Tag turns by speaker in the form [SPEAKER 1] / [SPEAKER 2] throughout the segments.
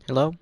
[SPEAKER 1] Hello?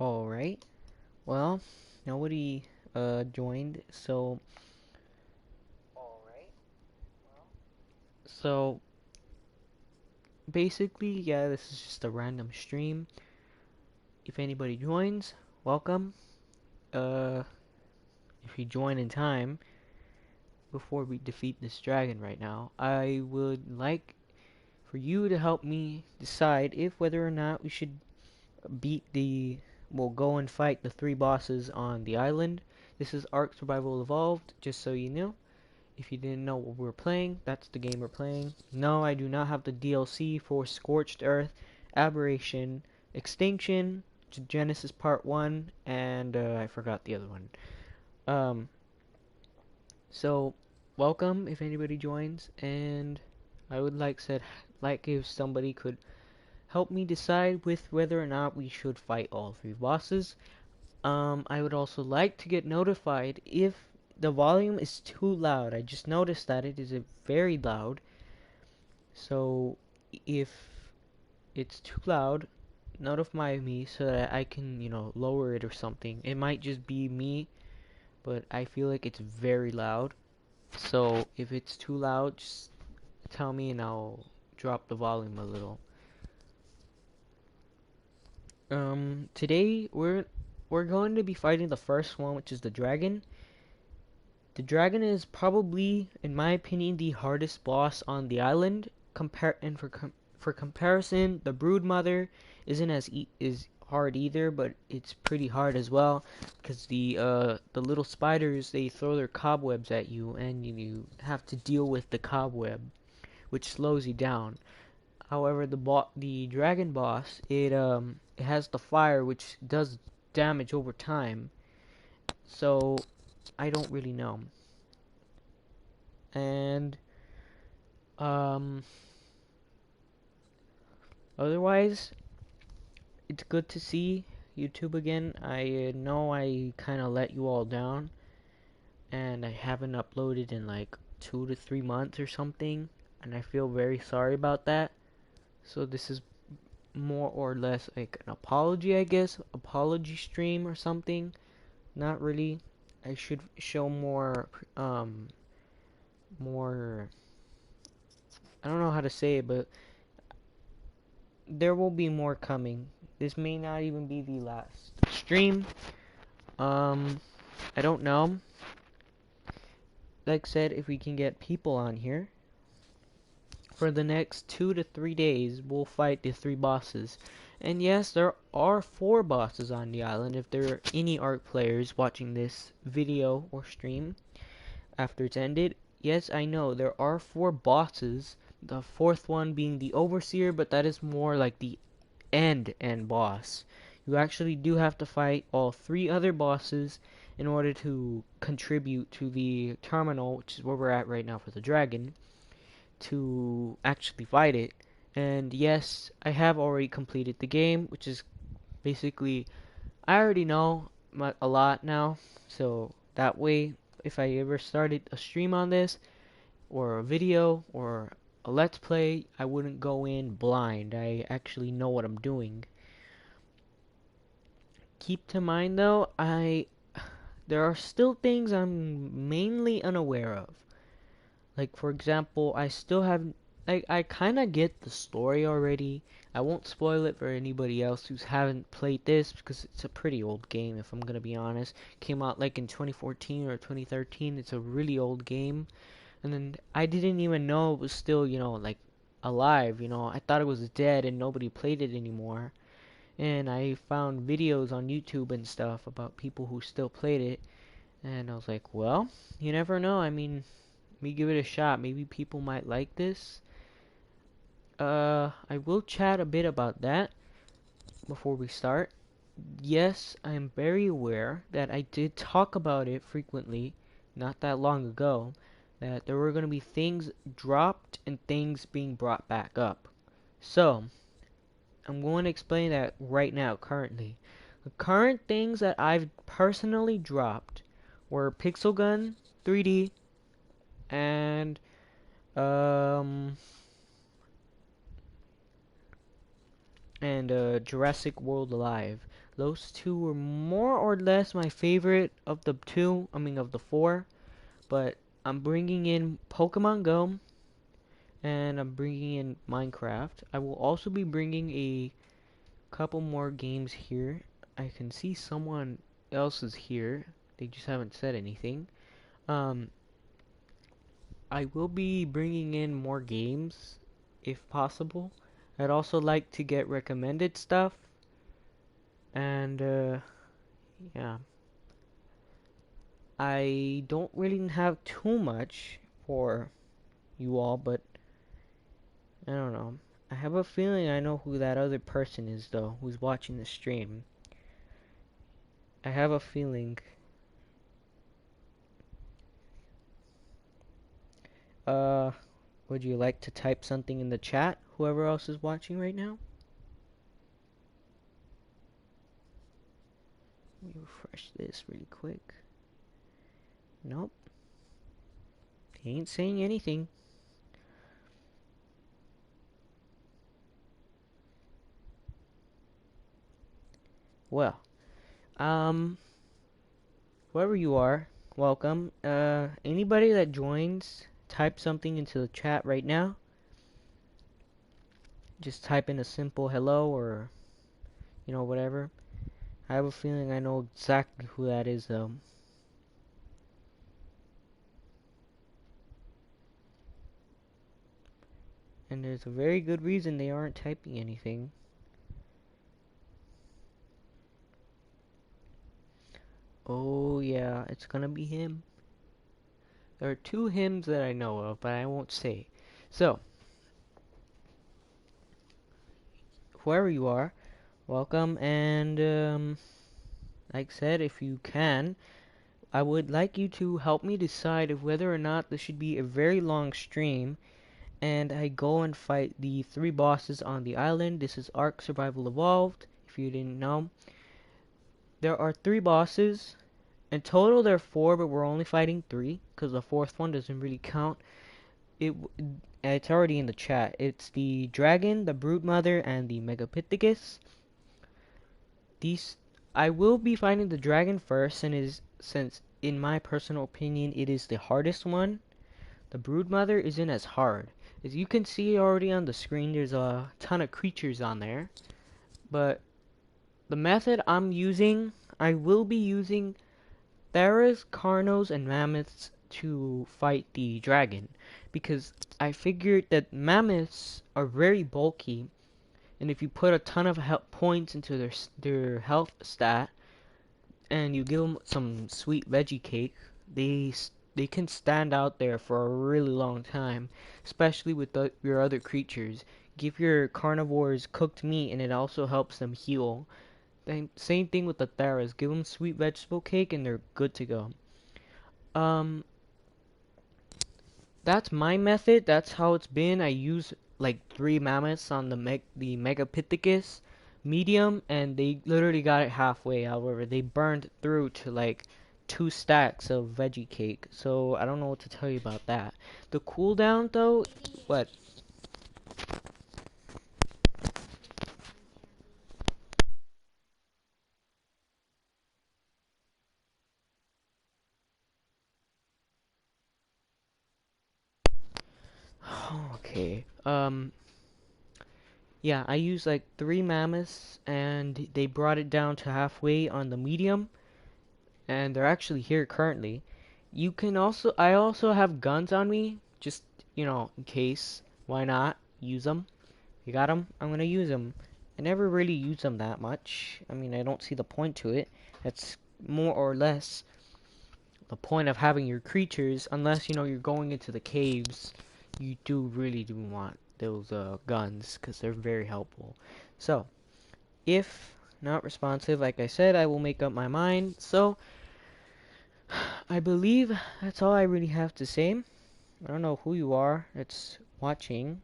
[SPEAKER 1] Alright, well, nobody joined, so basically, yeah, this is just a random stream. If anybody joins, welcome. Uh, if you join in time, before we defeat this dragon right now, I would like for you to help me decide if whether or not we should beat we'll go and fight the three bosses on the island. This is Ark Survival Evolved, just so you know. If you didn't know what we're playing, that's the game we're playing. No, I do not have the DLC for Scorched Earth, Aberration, Extinction, Genesis Part 1, and I forgot the other one. Um, so, welcome if anybody joins, and I would like if somebody could help me decide with whether or not we should fight all three bosses. I would also like to get notified if the volume is too loud. I just noticed that it is very loud. So if it's too loud, notify me so that I can, lower it or something. It might just be me, but I feel like it's very loud. So if it's too loud, just tell me and I'll drop the volume a little. Today we're going to be fighting the first one, which is the dragon. The dragon is probably, in my opinion, the hardest boss on the island. For comparison, the brood mother isn't is hard either, but it's pretty hard as well because the little spiders, they throw their cobwebs at you and you have to deal with the cobweb, which slows you down. However, the dragon boss, it has the fire which does damage over time. So I don't really know. And um otherwise, it's good to see YouTube again. I know I kind of let you all down and I haven't uploaded in like 2 to 3 months or something, and I feel very sorry about that. So this is more or less like an apology, I guess, apology stream or something. Not really. I should show more, I don't know how to say it, but there will be more coming. This may not even be the last stream. Um, I don't know. Like I said, if we can get people on here, for the next 2 to 3 days, we'll fight the three bosses. And yes, there are four bosses on the island. If there are any Ark players watching this video or stream after it's ended, yes, I know there are four bosses. The fourth one being the Overseer, but that is more like the end boss. You actually do have to fight all three other bosses in order to contribute to the terminal, which is where we're at right now for the dragon, to actually fight it. And yes, I have already completed the game, which is basically, I already know a lot now, so that way, if I ever started a stream on this, or a video, or a let's play, I wouldn't go in blind. I actually know what I'm doing. Keep to mind though, there are still things I'm mainly unaware of. Like for example, I still have like I kind of get the story already. I won't spoil it for anybody else who haven't played this because it's a pretty old game if I'm gonna be honest. Came out like in 2014 or 2013. It's a really old game. And then I didn't even know it was still, like alive, I thought it was dead and nobody played it anymore. And I found videos on YouTube and stuff about people who still played it, and I was like, well, you never know. I mean, let me give it a shot. Maybe people might like this. I will chat a bit about that before we start. Yes, I am very aware that I did talk about it frequently, not that long ago, that there were going to be things dropped and things being brought back up. So, I'm going to explain that right now, currently. The current things that I've personally dropped were Pixel Gun 3D and um and Jurassic World Alive. Those two were more or less my favorite of the two, I mean of the four, but I'm bringing in Pokemon Go and I'm bringing in Minecraft. I will also be bringing a couple more games here. I can see someone else is here. They just haven't said anything. Um, I will be bringing in more games if possible. I'd also like to get recommended stuff. And yeah, I don't really have too much for you all, but I don't know. I have a feeling I know who that other person is, though, who's watching the stream. I have a feeling. Uh, would you like to type something in the chat, whoever else is watching right now? Let me refresh this really quick. Nope, he ain't saying anything. Well, um, whoever you are, welcome. Anybody that joins, type something into the chat right now. Just type in a simple hello or, whatever. I have a feeling I know exactly who that is, though. And there's a very good reason they aren't typing anything. Oh, yeah, it's gonna be him. There are two hymns that I know of, but I won't say. So, whoever you are, welcome, and, like I said, if you can, I would like you to help me decide if whether or not this should be a very long stream, and I go and fight the three bosses on the island. This is Ark Survival Evolved, if you didn't know. There are three bosses. In total, there are four, but we're only fighting three, because the fourth one doesn't really count. It's already in the chat. It's the dragon, the broodmother, and the megapithecus. These I will be fighting the dragon first, and since in my personal opinion it is the hardest one. The broodmother isn't as hard. As you can see already on the screen, there's a ton of creatures on there. But the method I'm using, I will be using Theras, Carnos, and Mammoths to fight the dragon, because I figured that Mammoths are very bulky, and if you put a ton of health points into their health stat, and you give them some sweet veggie cake, they can stand out there for a really long time, especially with your other creatures. Give your carnivores cooked meat, and it also helps them heal. Same thing with the Theras. Give them sweet vegetable cake, and they're good to go. Um, that's my method. That's how it's been. I use like three mammoths on the Megapithecus medium, and they literally got it halfway. However, they burned through to like 2 stacks of veggie cake. So I don't know what to tell you about that. The cooldown though, what? Okay. Yeah, I used like three mammoths, and they brought it down to halfway on the medium, and they're actually here currently. I also have guns on me, just, in case. Why not? Use them. You got them? I'm gonna use them. I never really use them that much. I mean, I don't see the point to it. That's more or less the point of having your creatures, unless, you're going into the caves. You really do want those guns, because they're very helpful. So, if not responsive, like I said, I will make up my mind. So, I believe that's all I really have to say. I don't know who you are that's watching.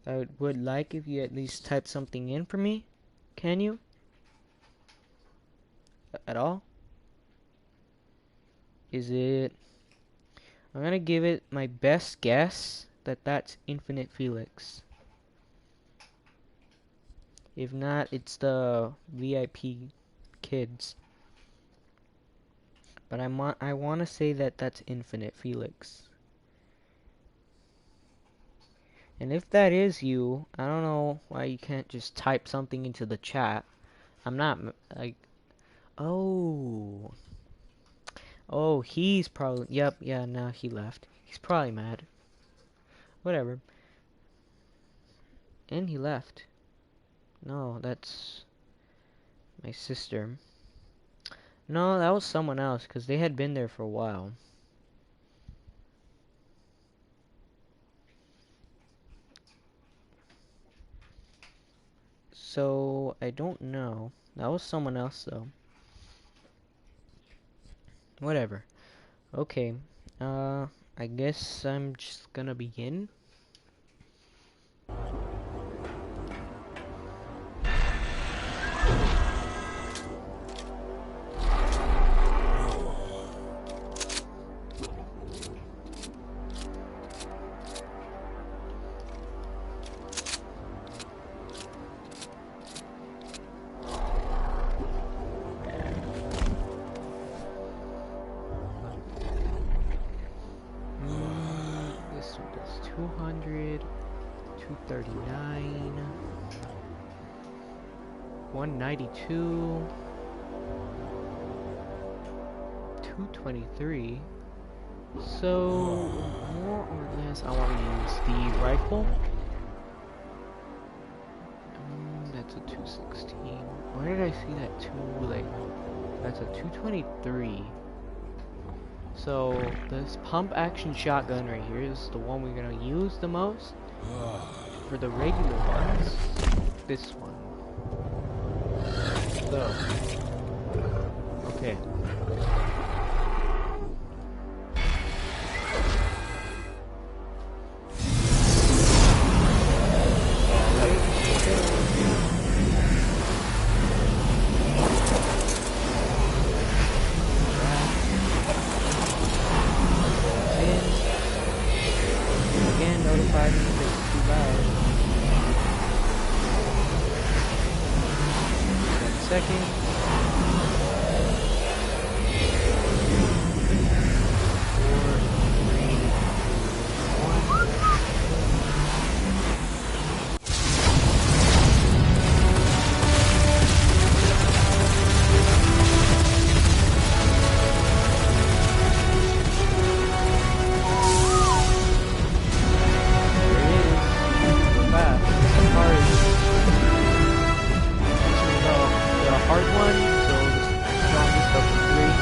[SPEAKER 1] I would like if you at least type something in for me. Can you? At all? Is it... I'm gonna give it my best guess that that's Infinite Felix. If not, it's the VIP kids. But I want to say that that's Infinite Felix. And if that is you, I don't know why you can't just type something into the chat. I'm not like, oh, oh, he's probably, yep, yeah, now he left. He's probably mad. Whatever. And he left. No, that's my sister. No, that was someone else, because they had been there for a while. So, I don't know. That was someone else, though. Whatever. Okay. I guess I'm just gonna begin. This one does 200, 239, 192, 223. So, more or less, I want to use the rifle. That's a 216. Where did I see that 2? Like, that's a 223. So, this pump action shotgun right here is the one we're gonna use the most. For the regular ones, this one. So, okay. Again, notify me if it's too loud. 1 second. 4, 3, 1. Hard one, so the strongest of the three.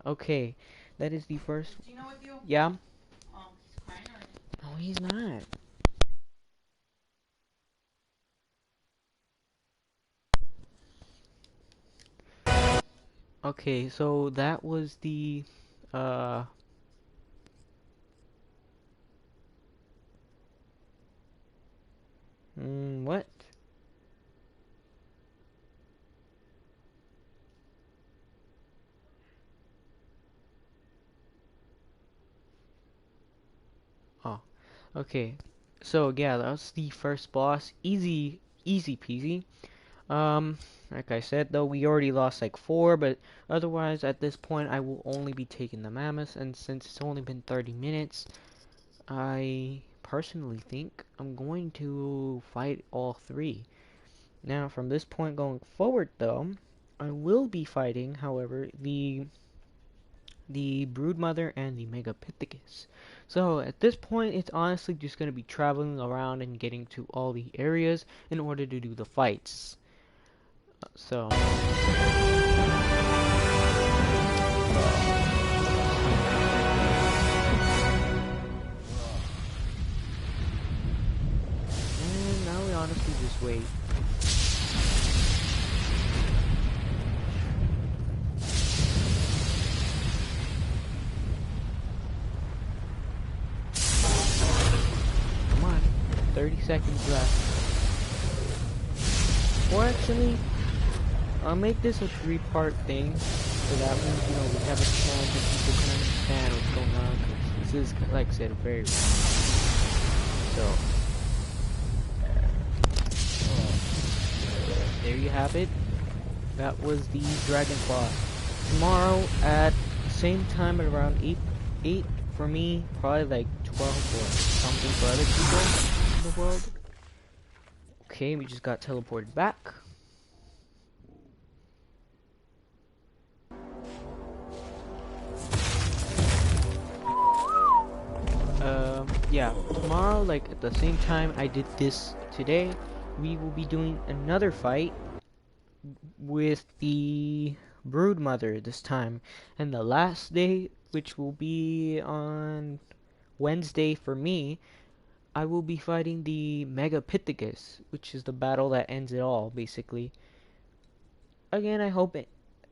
[SPEAKER 1] Okay, that is the first.
[SPEAKER 2] Is Gino with you?
[SPEAKER 1] Yeah.
[SPEAKER 2] He's crying or?
[SPEAKER 1] Oh, he's not. Okay, so that was the uh what? Oh, okay. So yeah, that was the first boss. Easy peasy. Like I said though, we already lost like four, but otherwise at this point I will only be taking the mammoth, and since it's only been 30 minutes, I personally think I'm going to fight all three. Now from this point going forward though, I will be fighting, however, the Broodmother and the Megapithecus. So at this point, it's honestly just going to be traveling around and getting to all the areas in order to do the fights. So, and now we honestly just wait. Come on, 30 seconds left. Or actually, I'll make this a three-part thing, so that means, you know, we have a chance that people can understand what's going on, because this is, like I said, very long. So, there you have it. That was the Dragon Boss. Tomorrow at the same time at around 8 for me, probably like 12 or something for other people in the world. Okay, we just got teleported back. Yeah, tomorrow, like at the same time I did this today, we will be doing another fight with the Broodmother this time. And the last day, which will be on Wednesday for me, I will be fighting the Megapithecus, which is the battle that ends it all, basically. Again, I hope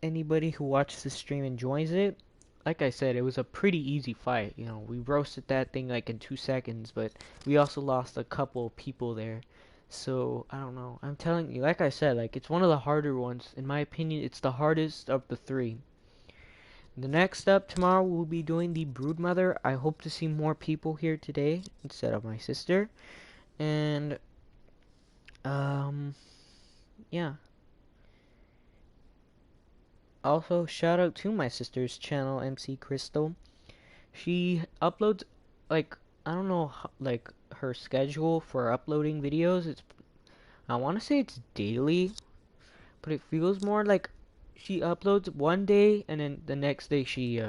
[SPEAKER 1] anybody who watches the stream enjoys it. Like I said, it was a pretty easy fight. You know, we roasted that thing like in 2 seconds, but we also lost a couple people there. So, I don't know. I'm telling you, like I said, like it's one of the harder ones. In my opinion, it's the hardest of the three. The next up tomorrow, we'll be doing the Broodmother. I hope to see more people here today instead of my sister. And, yeah. Also, shout out to my sister's channel, MC Crystal. She uploads, like, I don't know, like, her schedule for uploading videos. I want to say it's daily, but it feels more like she uploads one day and then the next day she,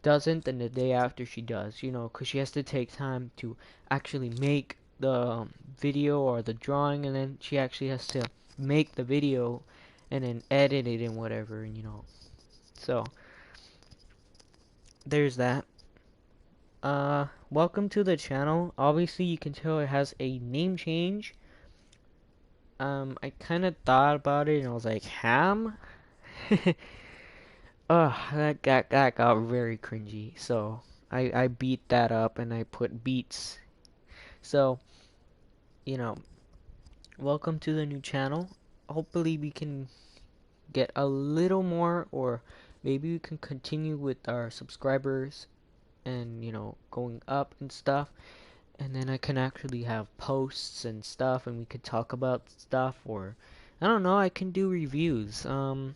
[SPEAKER 1] doesn't, and the day after she does, you know, because she has to take time to actually make the video or the drawing, and then she actually has to make the video and then edit it and whatever, and you know. So, there's that. Welcome to the channel. Obviously, you can tell it has a name change. I kind of thought about it and I was like, Ham? Ugh, that got very cringy. So, I beat that up and I put beats. So, you know, welcome to the new channel. Hopefully, we can get a little more, or maybe we can continue with our subscribers and, you know, going up and stuff. And then I can actually have posts and stuff, and we could talk about stuff, or I don't know, I can do reviews. In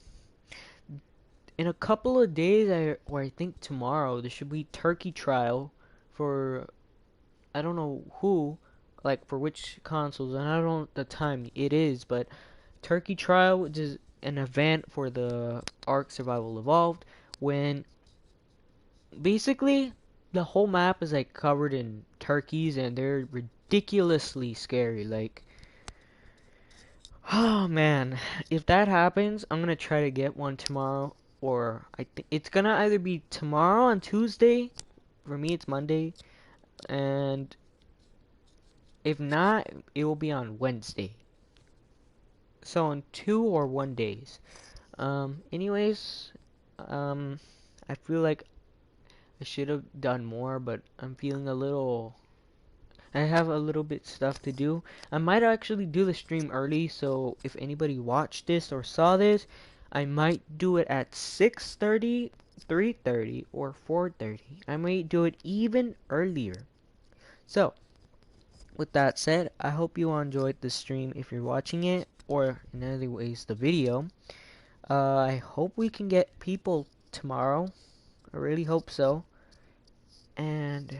[SPEAKER 1] a couple of days, or I think tomorrow, there should be turkey trial for I don't know who, like for which consoles, and I don't know the time it is, but turkey trial, which is an event for the Ark Survival Evolved, when basically the whole map is like covered in turkeys and they're ridiculously scary. Like, oh man, if that happens, I'm gonna try to get one tomorrow, or I think it's gonna either be tomorrow on Tuesday. For me, it's Monday, and If not, it will be on Wednesday. So on 2 or 1 days. Anyways, um, I feel like I should have done more, but I'm feeling a little. I have a little bit stuff to do. I might actually do the stream early, so if anybody watched this or saw this, I might do it at 6:30, 3:30, or 4:30. I might do it even earlier. So, with that said, I hope you enjoyed the stream if you're watching it, or in other ways, the video. I hope we can get people tomorrow. I really hope so. And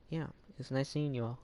[SPEAKER 1] yeah, it's nice seeing you all.